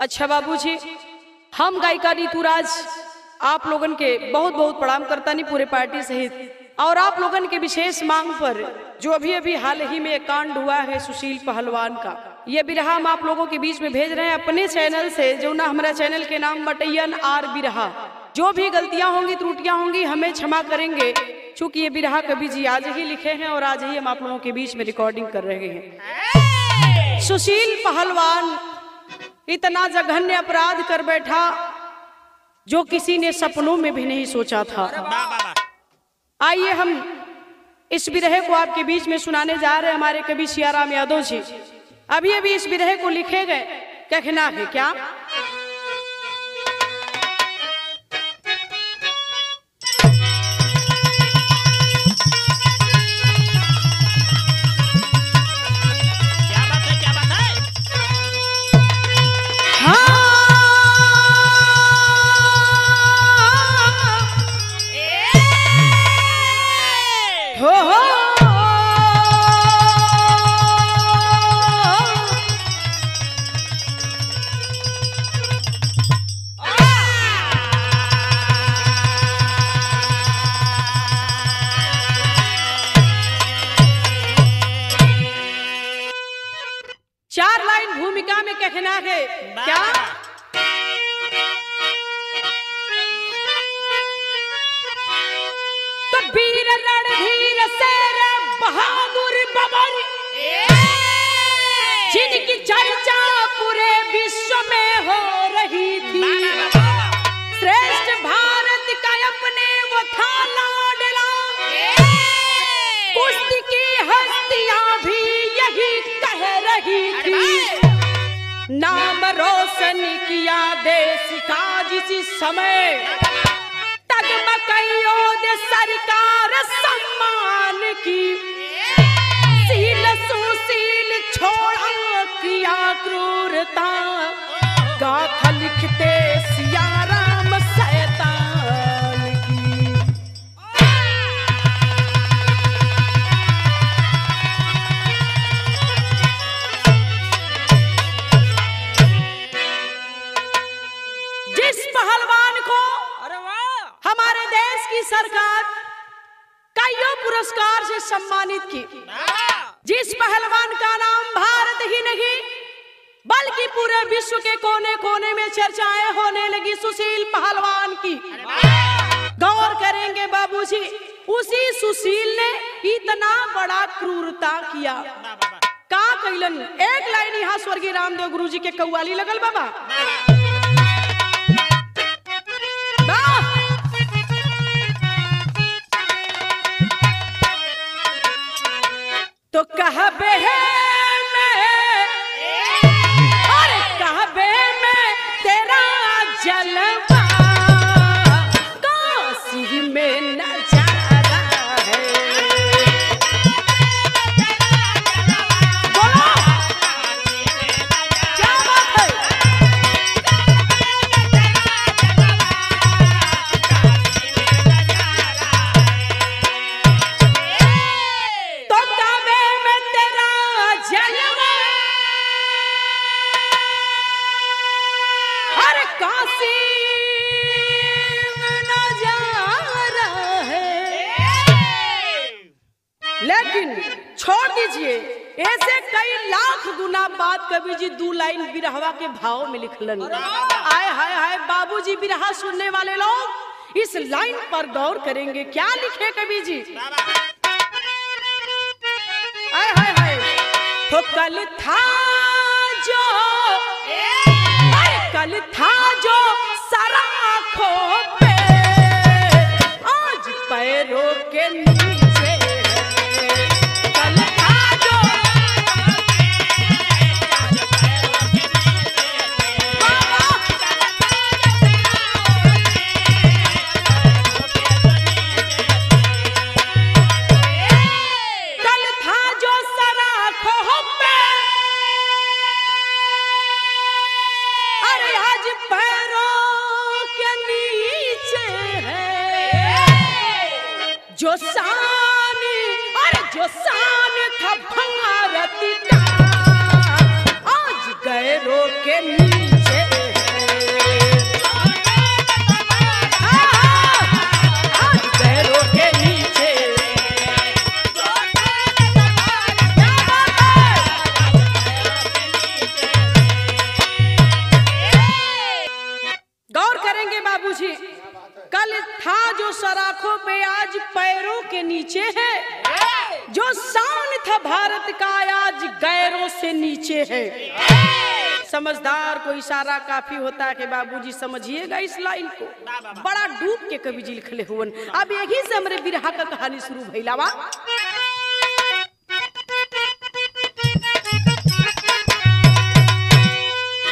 अच्छा बाबूजी, हम गायिका ऋतुराज आप लोगन के बहुत बहुत प्रणाम करता नहीं पूरे पार्टी सहित। और आप लोगन के विशेष मांग पर जो अभी हाल ही में कांड हुआ है सुशील पहलवान का, ये बिरहा हम आप लोगों के बीच में भेज रहे हैं अपने चैनल से, जो ना हमारा चैनल के नाम बटैयन आर बिरहा। जो भी गलतियां होंगी त्रुटियां होंगी हमें क्षमा करेंगे, चूंकि ये बिरहा कवि जी आज ही लिखे हैं और आज ही हम आप लोगों के बीच में रिकॉर्डिंग कर रहे हैं। सुशील पहलवान इतना जघन्य अपराध कर बैठा जो किसी ने सपनों में भी नहीं सोचा था। आइए हम इस बिरहे को आपके बीच में सुनाने जा रहे हैं। हमारे कवि सियाराम यादव जी अभी इस बिरहे को लिखे गए, कहना है क्या? चार लाइन भूमिका में कहना है क्या? तो वीर रणधीर शेर बहादुर बबर जिनकी चर्चा पूरे विश्व में हो रही थी, श्रेष्ठ भारत का अपने वो था लाडला, कुश्ती की हस्तियां भी यही कह रही थी, नाम रोशन किया देश का जिस समय, तगमकइयो दे सरकार सम्मान की, सील सुशील छोड़ा किया क्रूरता, गाथा लिखते सियाराम शैतान की। जिस पहलवान को हमारे देश की सरकार कईयों पुरस्कार से सम्मानित की, जिस पहलवान का नाम भारत ही नहीं बल्कि पूरे विश्व के कोने कोने में चर्चाएं होने लगी सुशील पहलवान की, गौर करेंगे बाबूजी, उसी सुशील ने इतना बड़ा क्रूरता किया। का कैलन? एक लाइन यहाँ स्वर्गीय रामदेव गुरु जी के कव्वाली लगल बाबा। तो कहबे में तेरा जलवा काशी में नजारा है, बोलो क्या बात है? तो कहबे में तेरा जलवा हर काशी में नजारा है, लेकिन छोड़ दीजिए, ऐसे कई लाख गुना बात कवि जी दो लाइन बिरहवा के भाव में लिखलन। आय हाय हाय बाबूजी, बिरहा सुनने वाले लोग इस लाइन पर गौर करेंगे, क्या लिखे कवि जी? आय हाय हाय, तो कल था जो सराखों पे आज पैरों के नीचे है, कल था जो कल था जो सराखों पे अरे आज पैरों के नीचे है, जो शान अरे जो शान था भारत का आज गैरों के नीचे के नीचे है, जो शान था भारत का आज गैरों से नीचे है। समझदार को इशारा काफी होता है कि बाबूजी समझिएगा इस लाइन को, बड़ा डूब के कवि जी लिखले हुवन। अब यही से हमरे बिरहा का कहानी शुरू भइलावा।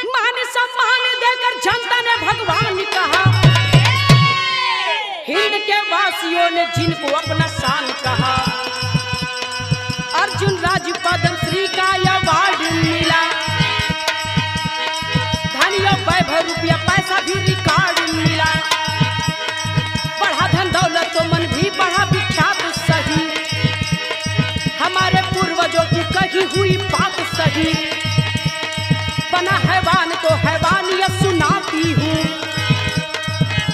मान सम्मान देकर जनता ने भगवान कहा, हिंद के वासियों ने जिनको अपना शान कहा, अर्जुन राज्य पद्म श्री का अवार्ड मिला, वैभव रुपया पैसा भी रिकॉर्ड मिला, बढ़ा धन दौलत तो मन भी बढ़ा विख्यात सही, हमारे पूर्वजों की कही हुई बात सही, बना हैवान तो हैवानियत सुनाती हूँ,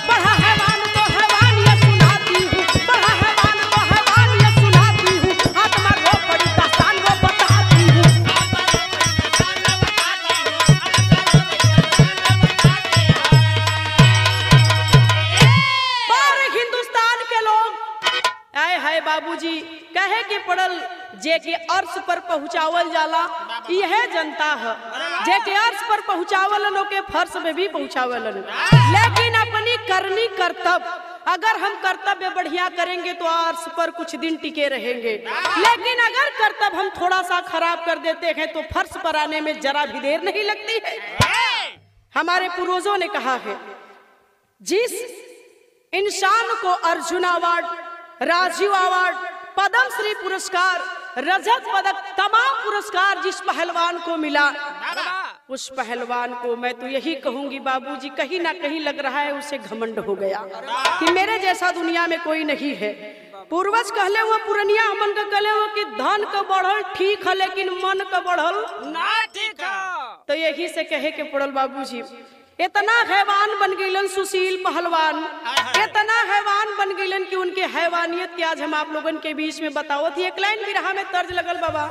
बढ़ा हैवान तो हैवानियत सुनाती हूँ, बढ़ा हैवान तो हैवानियत सुनाती हूँ, आत्मा रो बड़ी दास्तान वो बताती हूँ। बाबूजी कहे के पड़ल जे के अर्श पर पहुँचावल जाला, यह जनता है जे के अर्श पर पहुँचावल के फर्श में भी पहुँचावल, लेकिन अपनी करनी कर्तव्य, अगर हम कर्तव्य बढ़िया करेंगे तो अर्श पर कुछ दिन टिके रहेंगे, लेकिन अगर कर्तव्य हम थोड़ा सा खराब कर देते हैं तो फर्श पर आने में जरा भी देर नहीं लगती है। हमारे पूर्वजों ने कहा है, जिस इंसान को अर्जुन अवार्ड, राजीव अवार्ड, पद्म श्री पुरस्कार, रजत पदक, तमाम पुरस्कार जिस पहलवान को मिला, उस पहलवान को मैं तो यही कहूंगी बाबूजी, कहीं ना कहीं लग रहा है उसे घमंड हो गया कि मेरे जैसा दुनिया में कोई नहीं है। पूर्वज कहले हुआ पुरनिया हमन का कहले हुआ कि धन का बढ़ल ठीक है लेकिन मन का बढ़ल ना ठीक है। तो यही से कहे के पड़ल बाबूजी, इतना हैवान बन गईलन सुशील पहलवान, इतना हैवान बन गईलन कि उनके हैवानियत की आज हम आप लोगन के बीच में बताओ थी। एक लाइन बिरहा में तर्ज लगल बाबा,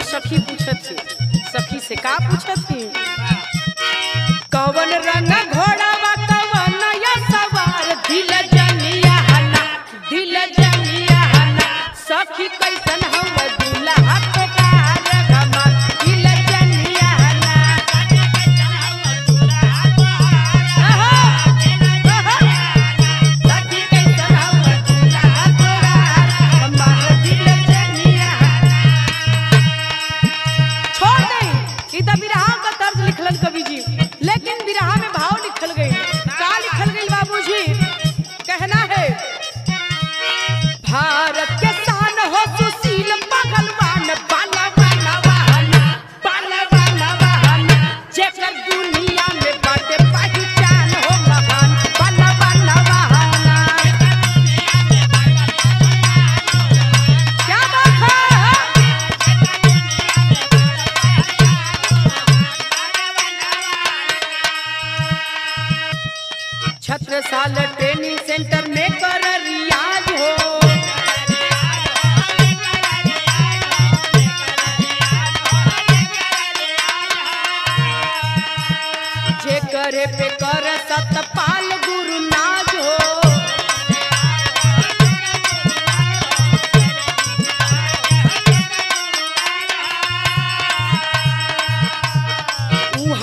सखी पूछत थी, सखी से का पूछत थी, कवन रंग घोड़ावा कवन या सवार, दिल जनिया हना, दिल जनिया हना, सखी कैसन हवा दूल्हा के कार घमा, दिल जनिया हना, सखी कैसन हवा दूल्हा के कार घमा, दिल जनिया हना। इधर बिरहा का तर्ज लिखलन कवि जी, लेकिन बिरहा में भाव लिखल गई, का लिखल गई बाबूजी, कहना है, भारत के शान हो सुशील पहलवान, पहलवान वाहना, पहलवान वाहना, जेकर दुनिया में बाटे पहचान हो महान, पहलवान वाहना। क्या बात है, छत्रसाल ट्रेनिंग सेंटर में कर रियाज हो, जे करे पे कर सतपाल गुरु नाज हो,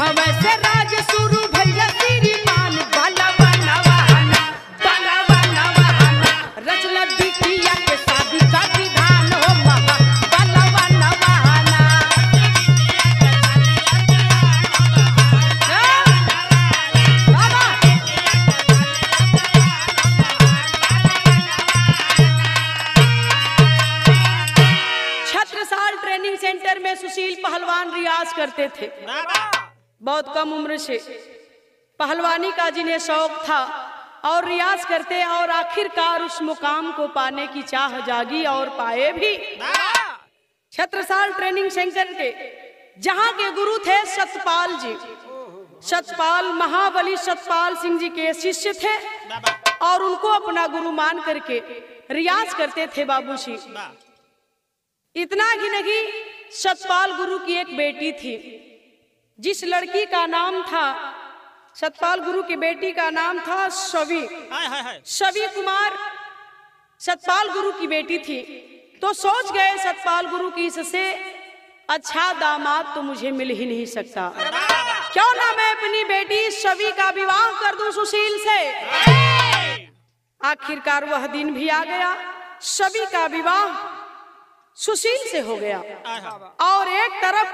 हवा से राज शुरू भैया श्रीमान, बलवान वाहना, बलवान वाहना, रचना बिटिया के शादी का विधान हो महा, बलवान वाहना। छत्रसाल ट्रेनिंग सेंटर में सुशील पहलवान रियाज करते थे, बहुत कम उम्र से पहलवानी का जिन्हें शौक था और रियाज करते, और आखिरकार उस मुकाम को पाने की चाह जागी और पाए भी। छत्रसाल ट्रेनिंग सेंटर के जहां के गुरु थे सतपाल जी। सतपाल महाबली सतपाल सिंह जी के शिष्य थे और उनको अपना गुरु मान करके रियाज करते थे बाबूजी। इतना ही नहीं, सतपाल गुरु की एक बेटी थी, जिस लड़की का नाम था, सतपाल गुरु की बेटी का नाम था शवी। शवी कुमार सतपाल गुरु की बेटी थी। तो सोच गए सतपाल गुरु की इससे अच्छा दामाद तो मुझे मिल ही नहीं सकता, क्यों ना मैं अपनी बेटी शवी का विवाह कर दूं सुशील से। आखिरकार वह दिन भी आ गया, शवी का विवाह सुशील से हो गया। और एक तरफ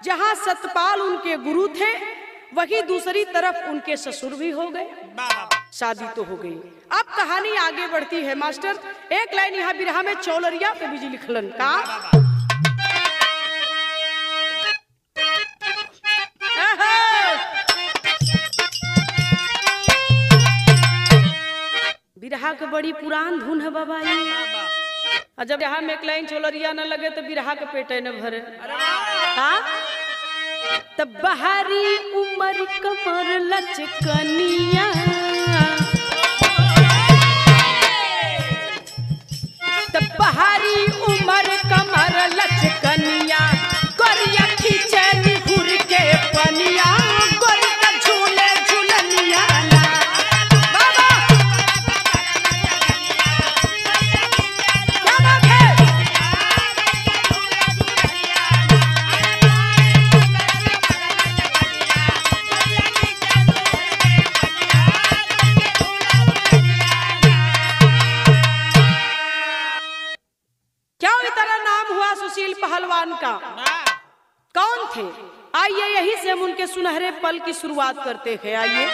जहां सतपाल उनके गुरु थे, वही दूसरी तरफ उनके ससुर भी हो गए। शादी तो हो गई। अब कहानी आगे बढ़ती है मास्टर। एक लाइन यहाँ बिरहा में चौलरिया पे भी लिखलन का, बिरहा के बड़ी पुरान धुन है बाबा ये। और जब यहाँ में एक लाइन चौलरिया न लगे तो बिरहा के पेटे न भरे। हाँ, तब बहारी उमर कमर लचकनिया, तब बहारी उमर कमर लचकनिया, गोरिया खींचे निहुर के पनिया, गोरिया झूले झूलनिया ना। बाबा क्या बात है। क्यों इतना नाम हुआ सुशील पहलवान का? कौन थे? आइए यही से हम उनके सुनहरे पल की शुरुआत करते हैं। आइए।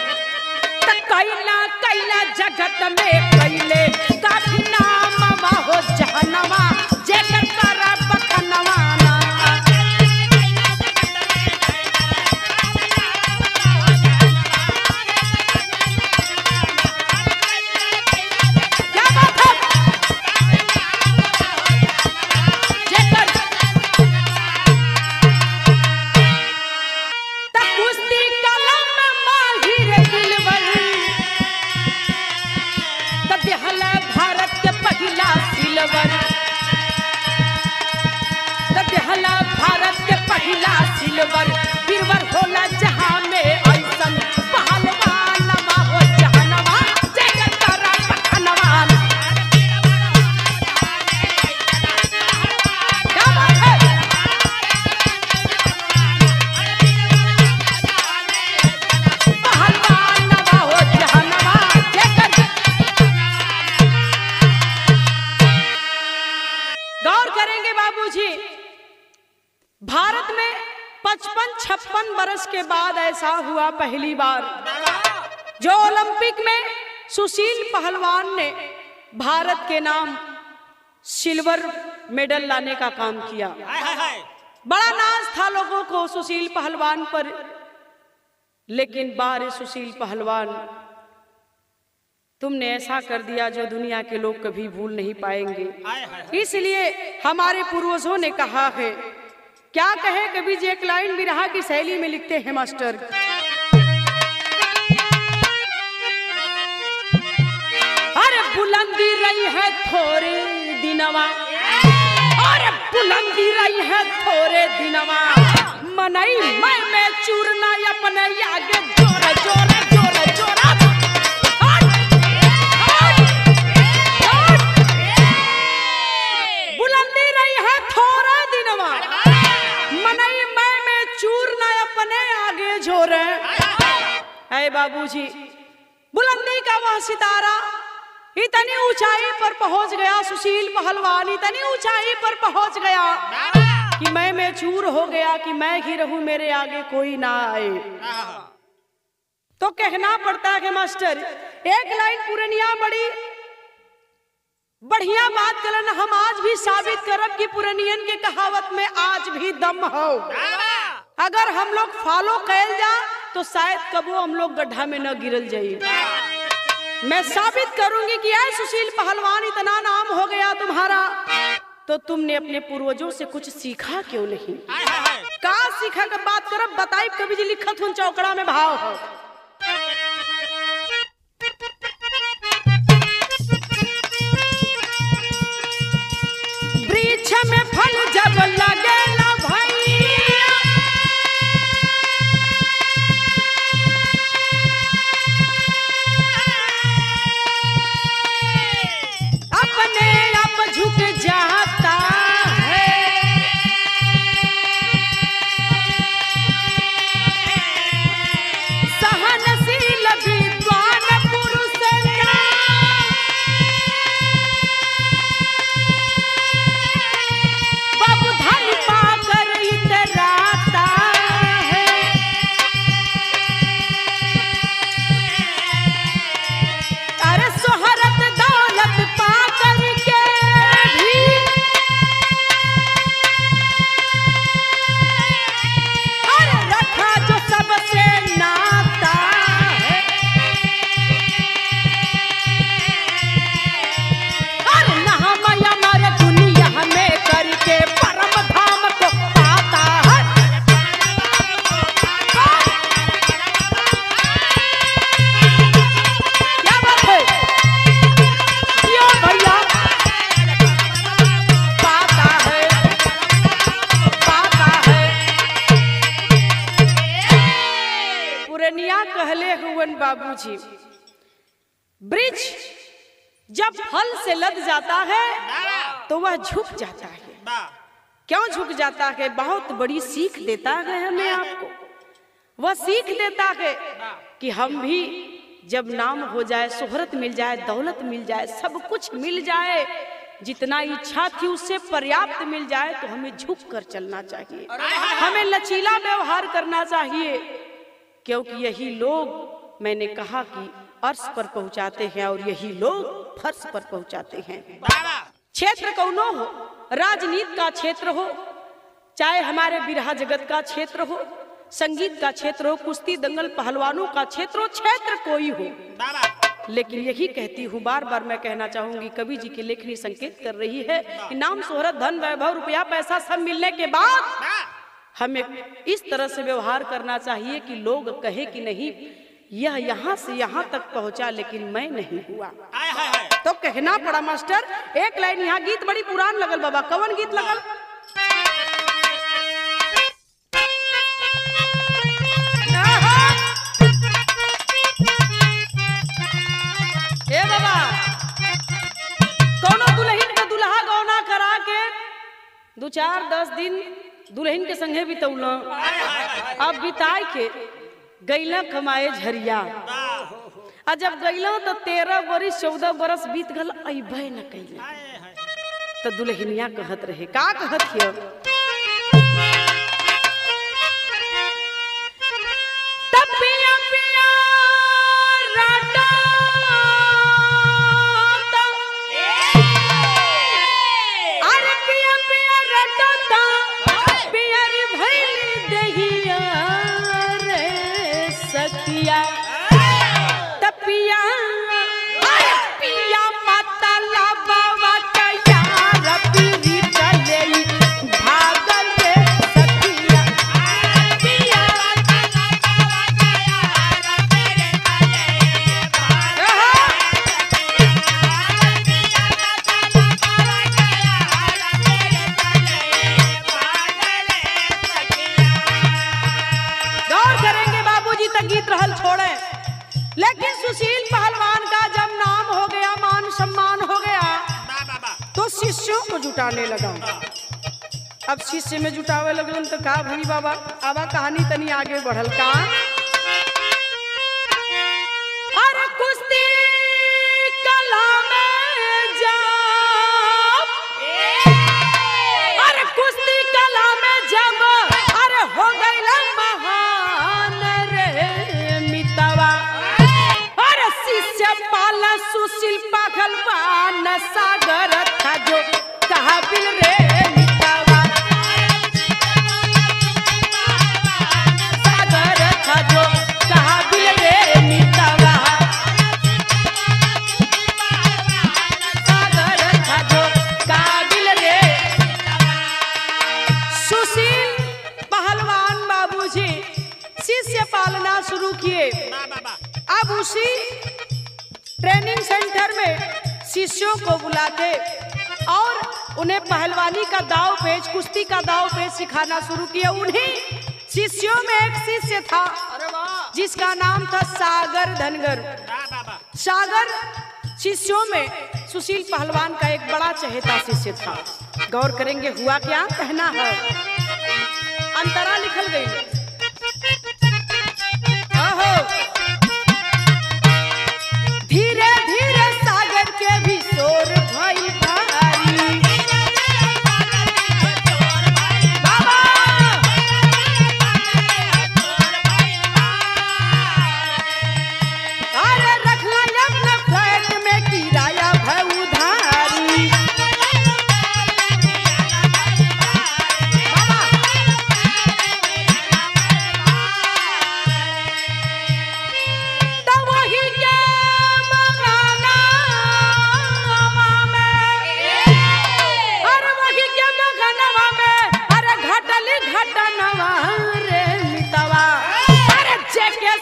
कैला कैला जगत में कैले काफी नाम हो जहनवा, जेकर करा बखनवा ना। क्या बात है। भारत के पहला सिल्वर, भारत के पहला सिल्वर बीरवर होला जहां में ऐसन पहलवान हो जहनवा, जेकर करा बखनवा। क्या बात है। पहलवान हो जहनवा, जेकर। गौर करेंगे बाबूजी, भारत में 55-56 बरस के बाद ऐसा हुआ पहली बार, जो ओलंपिक में सुशील पहलवान ने भारत के नाम सिल्वर मेडल लाने का काम किया। बड़ा नाज था लोगों को सुशील पहलवान पर, लेकिन बारे सुशील पहलवान, तुमने ऐसा कर दिया जो दुनिया के लोग कभी भूल नहीं पाएंगे। इसलिए हमारे पूर्वजों ने कहा है, क्या कहे कवि जी, एक लाइन बिरहा की शैली में लिखते हैं मास्टर। अरे बुलंदी रही है थोड़े दिनवा, अरे बुलंदी रही है थोड़े दिनवा, मनई मैं चूरना अपने आगे जोरा जोरा जोरा जोरा। बुलंदी रही है थोड़ा दिनवा, मनई मैं चूरना अपने आगे जोरे। है बाबूजी, बुलंदी का वह सितारा इतनी ऊंचाई पर पहुंच गया, सुशील पहलवान इतनी ऊंचाई पर पहुंच गया कि मैं चूर हो गया कि मैं ही रहूं, मेरे आगे कोई ना आए। तो कहना पड़ता है कि मास्टर, एक लाइन पुरनिया बड़ी बढ़िया बात करन, हम आज भी साबित करब कि पुरनियन के कहावत में आज भी दम हो। अगर हम लोग फॉलो कैल जा तो शायद कबो हम लोग गड्ढा में न गिरल जाइए। मैं साबित करूंगी कि ऐ सुशील पहलवान, इतना नाम हो गया तुम्हारा तो तुमने अपने पूर्वजों से कुछ सीखा क्यों नहीं? का सीखा का बात करब बताई कवि जी लिखत हूं चौकड़ा में भाव हो। वृक्ष में फल जब लगे ना भैया, अपने आप झुक जाता है। सहनशील विद्वान पुरुष का बाबू धन पाकर इतराता है। अरे शोहरत दौलत पाकर के भी अरे रखा जो सबसे नाता है। अरे नहमय मर दुनिया में करके परम धाम को पाता है। क्या बात है? क्यों भैया पाता है, पाता है। पुरनिया कहले हुवन बाबूजी, वृक्ष जब फल से लद जाता है तो वह झुक जाता है। क्यों झुक जाता है? बहुत बड़ी सीख देता है हमें, आपको वह सीख देता है कि हम भी जब नाम हो जाए, शोहरत मिल जाए, दौलत मिल जाए, सब कुछ मिल जाए, जितना इच्छा थी उससे पर्याप्त मिल जाए तो हमें झुक कर चलना चाहिए, हमें लचीला व्यवहार करना चाहिए। क्योंकि यही लोग, मैंने कहा कि अर्श पर पहुंचाते हैं और यही लोग फर्श पर पहुंचाते हैं। क्षेत्र कौनो हो, राजनीति का क्षेत्र हो, चाहे हमारे बिरहा जगत का क्षेत्र हो, संगीत का क्षेत्र हो, कुश्ती दंगल पहलवानों का क्षेत्र हो, क्षेत्र कोई हो, लेकिन यही कहती हूँ, बार बार मैं कहना चाहूंगी, कवि जी की लेखनी संकेत कर रही है कि नाम शोहरत धन वैभव रुपया पैसा सब मिलने के बाद हमें इस तरह से व्यवहार करना चाहिए कि लोग कहे कि नहीं यह यहाँ से यहाँ तक पहुँचा लेकिन मैं नहीं हुआ। तो कहना पड़ा मास्टर, एक लाइन यहाँ गीत बड़ी पुरान लगल बाबा, कौन गीत लगल? ए बाबा, कौनो दुल्हन के दुल्हा गौना करा के 2-4-10 दिन दुल्हन के संगे बितौला, अब बिताए के गैला कमाए झरिया, आ जब गैला तो 13 बरस 14 बरस बीत गल, अइबे न कैला। तो दुल्हनिया कहत रहे, का कहत हिय? तपिया पिया राटा अरे पिया पिया राटा पियर भइल दहिया रे सखिया। तपिया अरे पिया माता ला बाबा का यार पीरी चले भागल रे सखिया। पिया माता ला बाबा का यार पीरी चले गौर करेंगे बाबूजी तक गीत रहल छोड़े, लेकिन सुशील पहलवान का जब नाम हो गया, मान सम्मान हो गया, तो शिष्यों को जुटाने लगा। अब शिष्य में जुटावे लगलन तो का भई बाबा, आवा कहानी तनी आगे बढ़ल का। अरे कुश्ती कला में जब, अरे कुश्ती कला में जब अरे हो गईला महान रे मितवा। अरे शिष्य पाला सुशील पहलवान सागर था जो काबिल रे मितवा। सागर था जो काबिल रे मितवा। सागर था जो काबिल रे अब उसी ट्रेनिंग सेंटर में शिष्यों को बुलाते और उन्हें पहलवानी का दाव पेच, कुश्ती का दाव पेच सिखाना शुरू किया। उन्हीं शिष्यों में एक शिष्य था जिसका नाम था सागर धनगर। सागर शिष्यों में सुशील पहलवान का एक बड़ा चहेता शिष्य था। गौर करेंगे हुआ क्या, कहना है अंतरा लिखल गई। धीरे धीरे सागर के भी शोर भाई भारी, बाबा अरे रखला अपने फ्लैट में किराया भाई उधारी।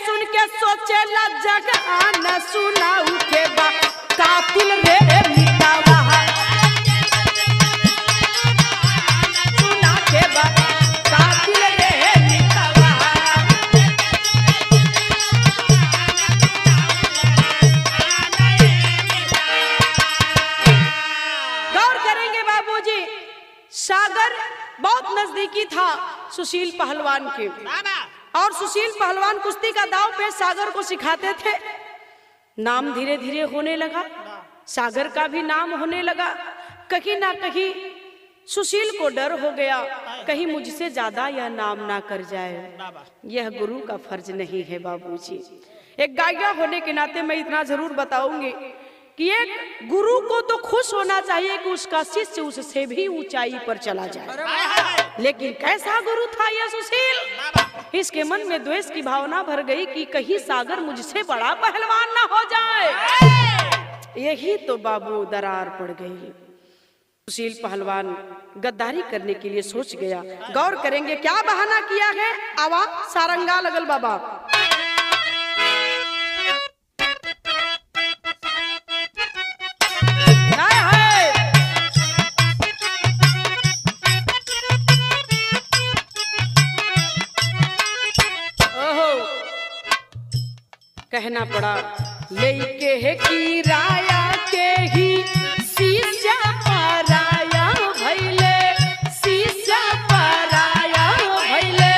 सुन के सोचेला जगह न सुनाऊ के बा कातिल रे मिटावा, सुना के बा कातिल रे मिटावा। गौर करेंगे बाबूजी, सागर बहुत नजदीकी था सुशील पहलवान के, और सुशील पहलवान कुश्ती का दाव पे सागर को सिखाते थे। नाम धीरे धीरे होने लगा, सागर का भी नाम होने लगा। कहीं ना कहीं सुशील को डर हो गया, कहीं मुझसे ज्यादा यह नाम ना कर जाए। यह गुरु का फर्ज नहीं है बाबूजी। एक गायिका होने के नाते मैं इतना जरूर बताऊंगी कि एक गुरु को तो खुश होना चाहिए कि उसका शिष्य उससे भी ऊंचाई पर चला जाए, लेकिन कैसा गुरु था यह सुशील। इसके मन में द्वेष की भावना भर गई कि कहीं सागर मुझसे बड़ा पहलवान ना हो जाए। यही तो बाबू दरार पड़ गई। सुशील पहलवान गद्दारी करने के लिए सोच गया। गौर करेंगे क्या बहाना किया है। आवा सारंगा लगल बाबा। कहना पड़ा लेके है किराया के ही शीशा पराया भैले, शीशा पराया भैले,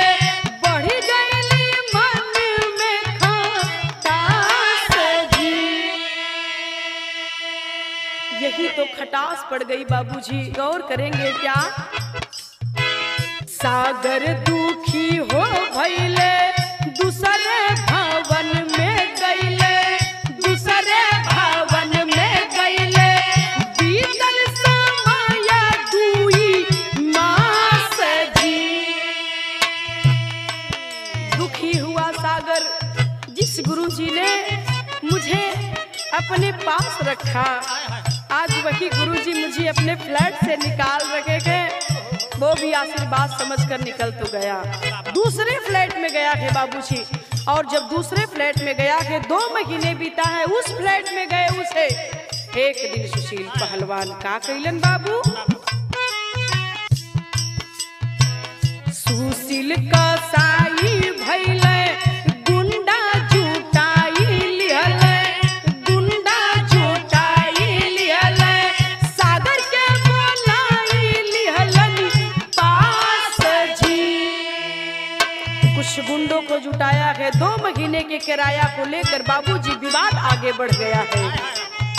बढ़ गईली मन में खटास जी। यही तो खटास पड़ गई बाबूजी। गौर करेंगे क्या। सागर दुखी हो भैले, दूसरे भवन में गईले, दूसरे भवन में गईले, बीतल समय दुई मास जी। दुखी हुआ सागर, जिस गुरुजी ने मुझे अपने पास रखा, आज वही गुरुजी मुझे अपने फ्लैट से निकाल रखेंगे। वो भी आशीर्वाद समझकर निकल तो गया, दूसरे फ्लैट में गया है बाबूजी। और जब दूसरे फ्लैट में गया है, 2 महीने बीता है, उस फ्लैट में गए उसे एक दिन सुशील पहलवान का कैलन बाबू। सुशील का साई भैले, गुंडा जुटाई लिहले, गुंडा जुटाई लिहले, सागर के बोलाई लिहलन पास जी। कुछ गुंडों को जुटाया है। 2 महीने के किराया को लेकर बाबूजी विवाद आगे बढ़ गया है।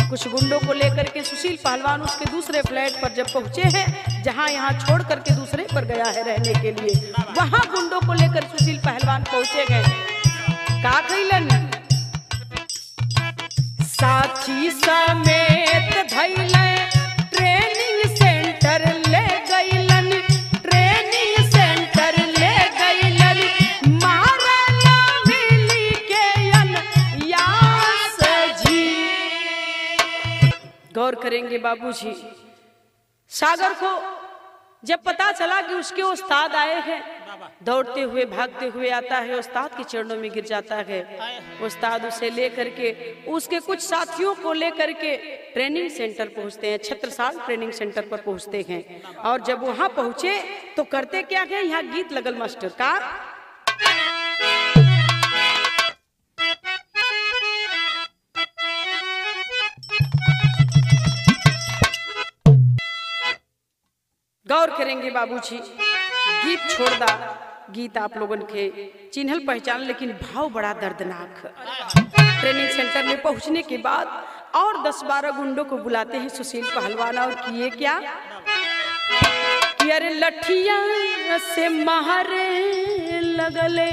कुछ गुंडों को लेकर के सुशील पहलवान उसके दूसरे फ्लैट पर जब पहुंचे हैं, जहां यहां छोड़ करके दूसरे पर गया है रहने के लिए, वहां गुंडों को लेकर सुशील पहलवान पहुंचे गए। का कैलन साथी समेत धैले, ट्रेनिंग सेंटर ले गईलन, ट्रेनिंग सेंटर ले गईलन, मारला मिली के यास जी। गौर करेंगे बाबूजी, सागर को जब पता चला कि उसके उस्ताद आए हैं, दौड़ते हुए भागते हुए आता है, उस्ताद के चरणों में गिर जाता है। उस्ताद उसे लेकर के उसके कुछ साथियों को लेकर के ट्रेनिंग सेंटर पहुंचते हैं, छत्रसाल ट्रेनिंग सेंटर पर पहुंचते हैं। और जब वहां पहुंचे तो करते क्या है, यहाँ गीत लगल मास्टर का। गौर करेंगे बाबूजी, गीत छोड़ दा, गीत आप लोगन के चिन्हल पहचान, लेकिन भाव बड़ा दर्दनाक। ट्रेनिंग सेंटर में पहुंचने के बाद और 10-12 गुंडों को बुलाते हैं सुशील पहलवान, और किए क्या कि अरे लठिया से मारे लगले,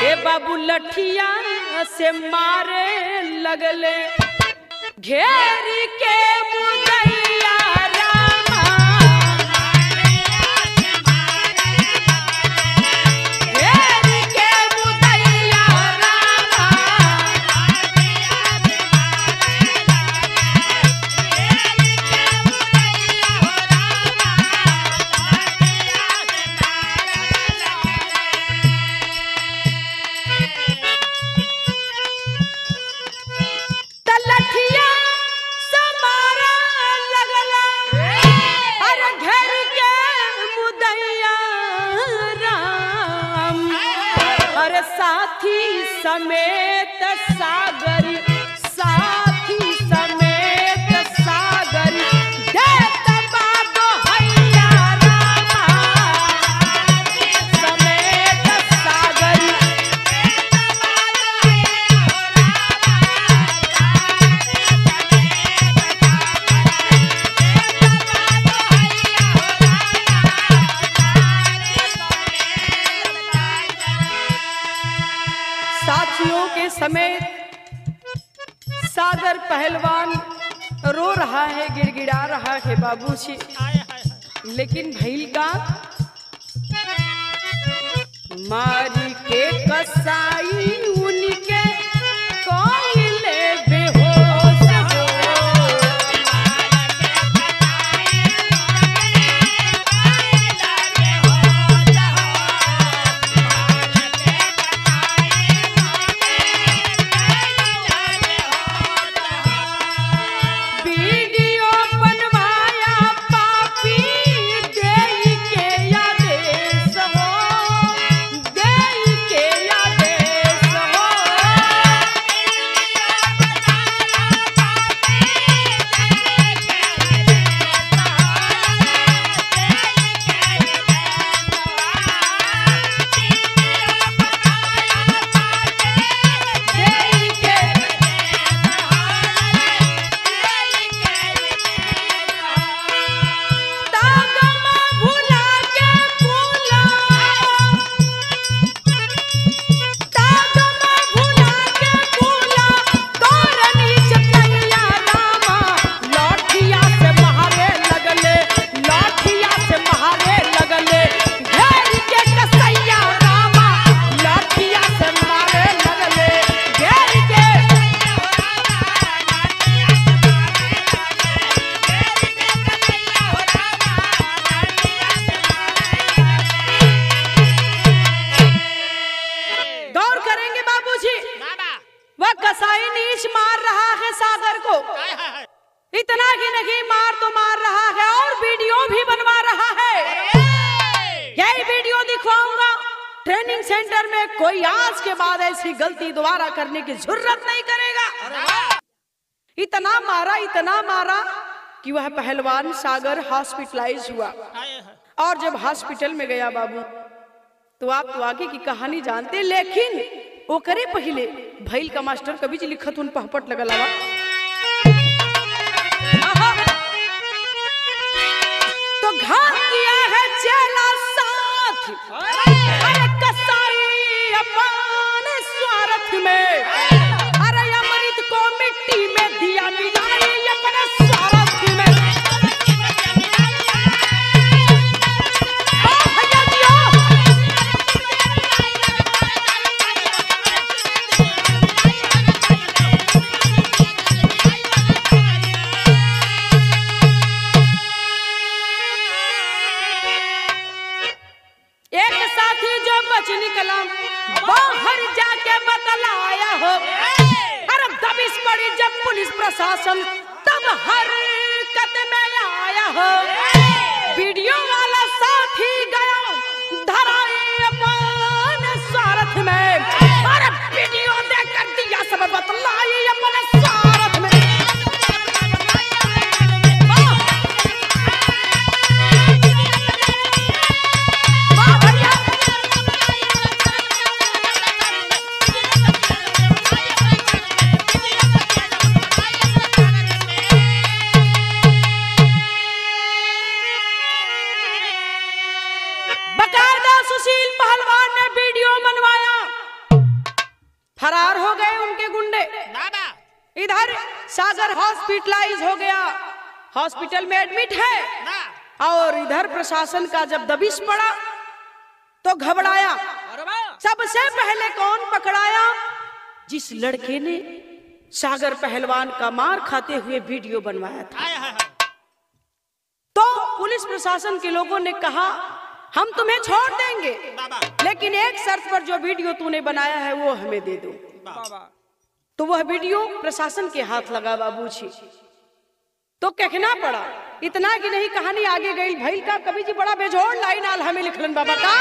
ए बाबू लठिया से मारे लगले, घेरी के मुदैया समेत सागर, साथी समेत सागर, देत बाबो हैया रामा, समेत सागर, साथियों के समेत सागर पहलवान रो रहा है, गिड़गिड़ा रहा है बाबूजी। लेकिन भैल का मारी के कसाई उनके कोयले बेहोश हो, इतना ही नहीं मार तो मार रहा है और वीडियो भी बनवा रहा है। यही वीडियो दिखवाऊंगा, ट्रेनिंग सेंटर में कोई आज के बाद ऐसी गलती दोबारा करने की जरूरत नहीं करेगा। इतना मारा कि वह पहलवान सागर हॉस्पिटलाइज हुआ। और जब हॉस्पिटल में गया बाबू, तो आप तो आगे की कहानी जानते, लेकिन वो करे पहले भैल का मास्टर कभी लिखत उन पहपट लगल हवा। तो घात किया है चेला साथ, अरे कसाई अपन स्वार्थ में, अरे अमृत को मिट्टी में दिया मिलाई अपने स्वार्थ में। एक बारी जब पुलिस प्रशासन तब हरकत में आया हो, वीडियो वाला साथी गया धराए अपन स्वार्थ में, अरे वीडियो देखकर दिया सब बतलाई अपने स्वार्थ में। सुशील पहलवान ने वीडियो बनवाया, फरार हो गए उनके गुंडे। इधर सागर हॉस्पिटलाइज हो गया, हॉस्पिटल में एडमिट है। और इधर प्रशासन का जब दबिश पड़ा तो घबराया। सबसे पहले कौन पकड़ाया? जिस लड़के ने सागर पहलवान का मार खाते हुए वीडियो बनवाया था। तो पुलिस प्रशासन के लोगों ने कहा हम तुम्हें छोड़ देंगे, लेकिन एक शर्त पर, जो वीडियो तूने बनाया है वो हमें दे दो। तो वह वीडियो प्रशासन के हाथ लगा बाबूजी। तो कहना पड़ा, इतना कि नहीं कहानी आगे गई। भैल का कवि जी बड़ा बेजोड़ लाइन आल हमें लिखलन बाबा का।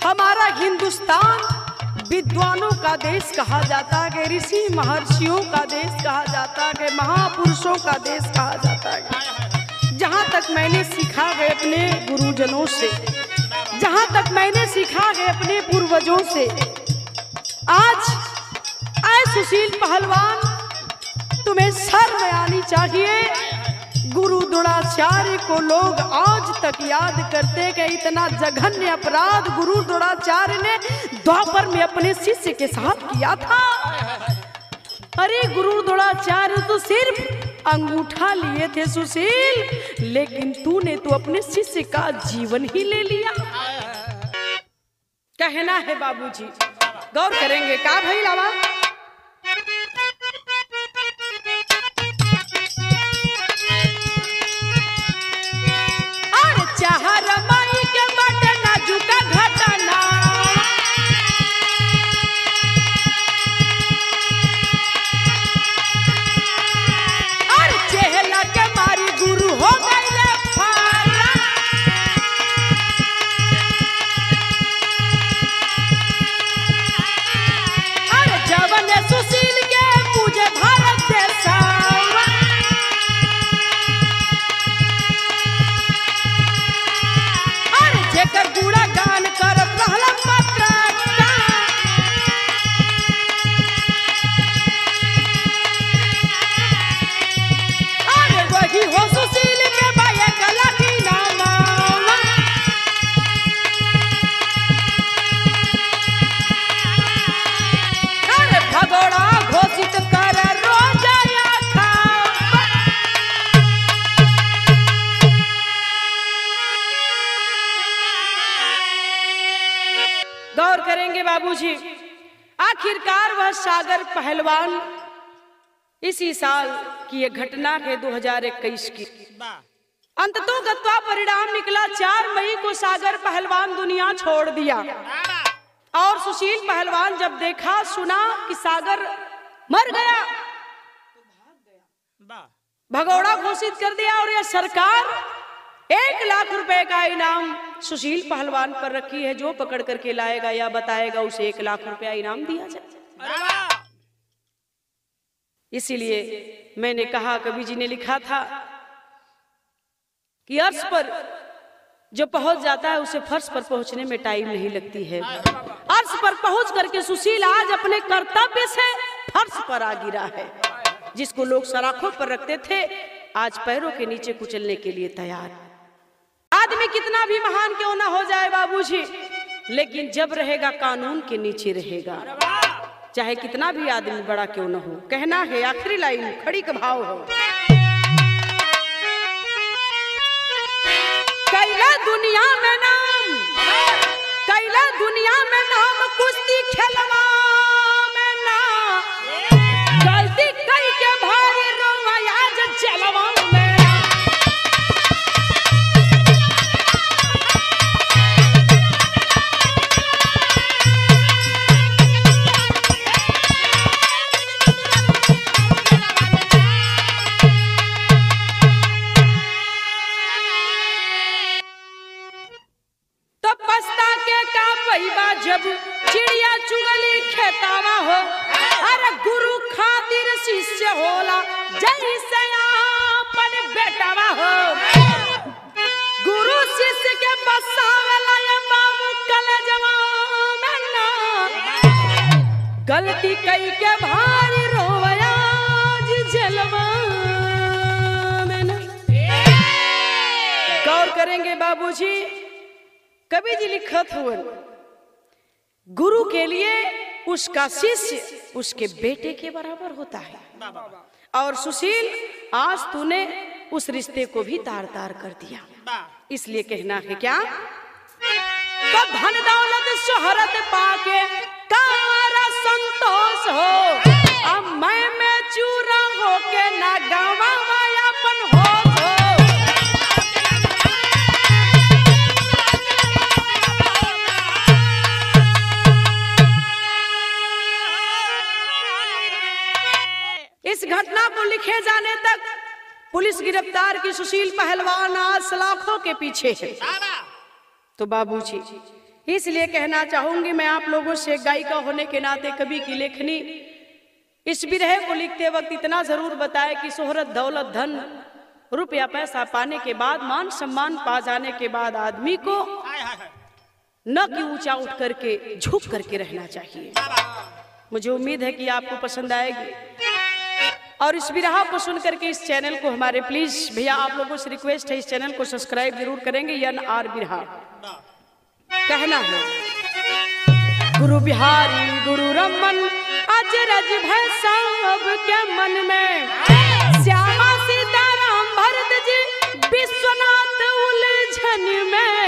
हमारा हिंदुस्तान विद्वानों का देश कहा जाता है, ऋषि महर्षियों का देश कहा जाता है, महापुरुषों का देश कहा जाता है। जहाँ तक मैंने सीखा है अपने गुरुजनों से, जहाँ तक मैंने सीखा है अपने पूर्वजों से, आज आए सुशील पहलवान तुम्हें शर्म आनी चाहिए। गुरु द्रोणाचार्य को लोग आज तक याद करते कि इतना जघन्य अपराध गुरु द्रोणाचार्य ने द्वापर में अपने शिष्य के साथ किया था। अरे गुरु द्रोणाचार्य तो सिर्फ अंगूठा लिए थे सुशील, लेकिन तूने तो अपने शिष्य का जीवन ही ले लिया। कहना है बाबूजी, गौर करेंगे का भाई लावा। गौर करेंगे बाबूजी, आखिरकार वह सागर पहलवान इसी साल की एक घटना है 2021 की। अंततोगत्वा परिणाम निकला 4 मई को सागर पहलवान दुनिया छोड़ दिया। और सुशील पहलवान जब देखा सुना कि सागर मर गया, भगौड़ा घोषित कर दिया और यह सरकार 1 लाख रुपए का इनाम सुशील पहलवान पर रखी है। जो पकड़ करके लाएगा या बताएगा उसे 1 लाख रुपया इनाम दिया जाए। इसीलिए मैंने कहा, कवि जी ने लिखा था कि अर्श पर जो पहुंच जाता है उसे फर्श पर पहुंचने में टाइम नहीं लगती है। अर्श पर पहुंच करके सुशील आज अपने कर्तव्य से फर्श पर आ गिरा है। जिसको लोग सराखों पर रखते थे आज पैरों के नीचे कुचलने के लिए तैयार। आदमी कितना भी महान क्यों ना हो जाए बाबूजी, लेकिन जब रहेगा कानून के नीचे रहेगा, चाहे कितना भी आदमी बड़ा क्यों न हो। कहना है आखिरी लाइन, खड़ी का भाव हो। कैला दुनिया में नाम, कैला दुनिया में नाम, कुश्ती खेलवा में ना, गलती कई के भारी रोवा आज जलवा में। जब चिड़िया चुगली खेतावा हो, अरे गुरु खातिर शिष्य होला जैसे अपन बेटावा हो। गुरु शिष्य के बसावेला ये बाबू कलेजवा में ना, गलती कई के भारी रोवया जी जलवा में ना। गौर करेंगे बाबूजी, कवि जी लिखत हुए, गुरु के लिए उसका शिष्य उसके बेटे के बराबर होता है। और सुशील आज तूने उस रिश्ते को भी तार तार कर दिया। इसलिए कहना है क्या, तो धन दौलत शोहरत पाके कारा संतोष हो, अब मैं चूरा होके ना गावा अपन हो। इस घटना को लिखे जाने तक पुलिस गिरफ्तार की सुशील पहलवान आज सलाखों के पीछे है। तो बाबूजी, इसलिए कहना चाहूंगी मैं आप लोगों से, गायिका होने के नाते कवि की लेखनी इस विरह को लिखते वक्त इतना जरूर बताए कि शोहरत दौलत धन रुपया पैसा पाने के बाद, मान सम्मान पा जाने के बाद आदमी को न कि ऊंचा उठ करके झुक करके रहना चाहिए। मुझे उम्मीद है कि आपको पसंद आएगी और इस विरह को सुन करके इस चैनल को हमारे प्लीज भैया आप लोगों से रिक्वेस्ट है, इस चैनल को सब्सक्राइब जरूर करेंगे। NR विरह कहना है, गुरु बिहारी गुरु रमन अजरज भय सब के मन में, श्यामा सीताराम भरत जी विश्वनाथ उलझन में।